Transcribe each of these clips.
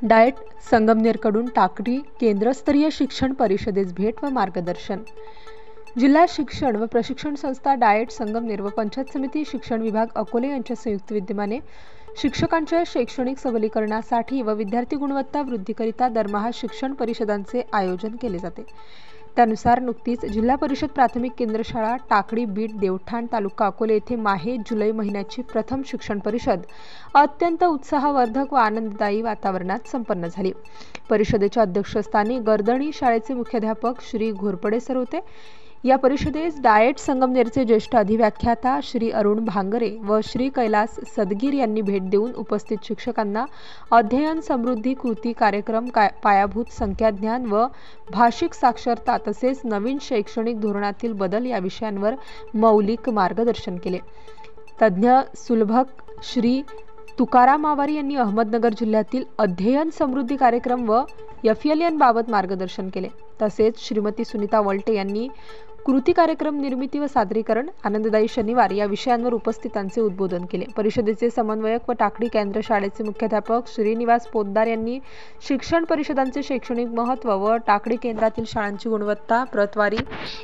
Diet संगमनेरकडून Takli केंद्रस्तरीय शिक्षण परिषदेस भेट व मार्गदर्शन। जिल्हा शिक्षण व प्रशिक्षण संस्था डाएट संगमनेर व पंचायत समिती शिक्षण विभाग अकोले यांच्या संयुक्त विद्यमाने शिक्षकांच्या शैक्षणिक सबलीकरणासाठी व विद्यार्थी गुणवत्ता वृद्धीकरिता दरमहा शिक्षण परिषदांचे आयोजन केले जाते। त्यानुसार नुकतीच जिल्हा परिषद प्राथमिक केंद्र शाळा टाकळी बीड देवठाण तालुका अकोले येथे माहे जुलै महिन्याची प्रथम शिक्षण परिषद अत्यंत उत्साहवर्धक व आनंददायी वातावरणात संपन्न झाली। परिषदेच्या अध्यक्षस्थानी गर्दणी शाळेचे मुख्याध्यापक श्री घोरपडे सर होते। या परिषदेस डाएट संगमनेरचे ज्येष्ठ अधिव्याख्याता श्री अरुण भांगरे व श्री कैलास सदगीर यांनी भेट देऊन उपस्थित शिक्षकांना अध्ययन समृद्धी कृती कार्यक्रम, पायाभूत संख्याज्ञान व भाषिक साक्षरता तसेच नवीन शैक्षणिक धोरणातील बदल या विषयांवर मौलिक मार्गदर्शन केले। तज्ञ सुलभक श्री तुकाराम आवारी यांनी अहमदनगर जिल्ह्यातील अध्ययन समृद्धी कार्यक्रम व FLN बाबत मार्गदर्शन केले। तसेच श्रीमती सुनीता वल्टे यांनी कृती कार्यक्रम निर्मिती व सादरीकरण, आनंददायी शनिवार या विषयांवर उपस्थितांचे उद्बोधन केले। परिषदेचे समन्वयक व टाकळी केंद्र शाळेचे मुख्याध्यापक श्रीनिवास पोद्दार यांनी शिक्षण परिषदांचे शैक्षणिक महत्त्व व टाकळी केंद्रातील शाळांची गुणवत्ता प्रतवारी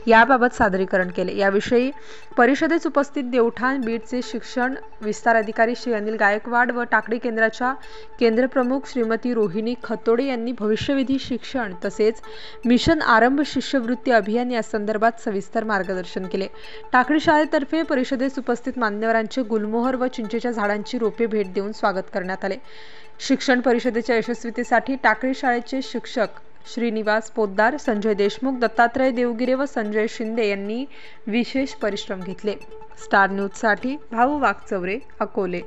याबाबत सादरीकरण केले। याविषयी परिषदेस उपस्थित देवठाण बीडचे शिक्षण विस्तार अधिकारी श्री अनिल गायकवाड व टाकळी केंद्राच्या केंद्रप्रमुख श्रीमती रोहिणी खतोडे यांनी भविष्यविधी शिक्षण तसेच मिशन आरंभ शिष्यवृत्ती अभियान या संदर्भात सविस्तर मार्गदर्शन केले। टाकळी शाळेतर्फे परिषदेस उपस्थित मान्यवरांचे गुलमोहर व चिंचेच्या झाडांची रोपे भेट देऊन स्वागत करण्यात आले। शिक्षण परिषदेच्या यशस्वीतेसाठी टाकळी शाळेचे शिक्षक श्रीनिवास पोद्दार, संजय देशमुख, दत्तात्रय देवगिरे व संजय शिंदे यांनी विशेष परिश्रम घेतले। स्टार न्यूज साठी भाऊ वागचौरे, अकोले।